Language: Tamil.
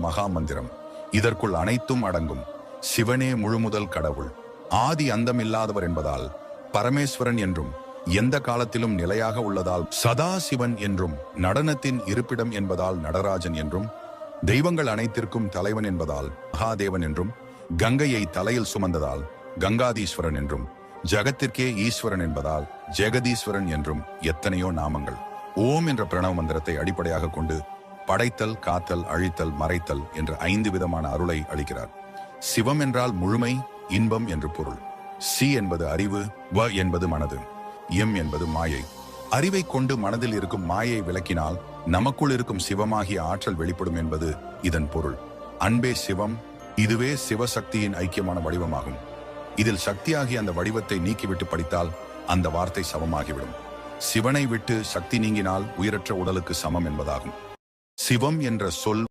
மகா மந்திரம். இதற்குள் அனைத்தும் அடங்கும். சிவனே முழுமுதல் கடவுள், ஆதி அந்தமில்லாதவர் என்பதால் பரமேஸ்வரன் என்றும், எந்த காலத்திலும் நிலையாக உள்ளதால் சதா சிவன் என்றும், நடனத்தின் இருப்பிடம் என்பதால் நடராஜன் என்றும், தெய்வங்கள் அனைத்திற்கும் தலைவன் என்பதால் மகாதேவன் என்றும், கங்கையை தலையில் சுமந்ததால் கங்காதீஸ்வரன் என்றும், ஜகத்திற்கே ஈஸ்வரன் என்பதால் ஜெகதீஸ்வரன் என்றும் எத்தனையோ நாமங்கள். ஓம் என்ற பிரணவ மந்திரத்தை அடிப்படையாக கொண்டு படைத்தல், காத்தல், அழித்தல், மறைத்தல் என்ற 5 விதமான அருளை அளிக்கிறார். சிவம் என்றால் முழுமை, இன்பம் என்று பொருள். சி என்பது அறிவு, வ என்பது மனது, எம் என்பது மாயை. அறிவை கொண்டு மனதில் இருக்கும் மாயை விளக்கினால் நமக்குள் இருக்கும் சிவமாகிய ஆற்றல் வெளிப்படும் என்பது இதன் பொருள். அன்பே சிவம், இதுவே சிவசக்தியின் ஐக்கியமான வடிவமாகும். இதில் சக்தியாகிய அந்த வடிவத்தை நீக்கிவிட்டு படித்தால் அந்த வார்த்தை சமமாகிவிடும். சிவனை விட்டு சக்தி நீங்கினால் உயிரற்ற உடலுக்கு சமம் என்பதாகும். சிவம் என்ற சொல்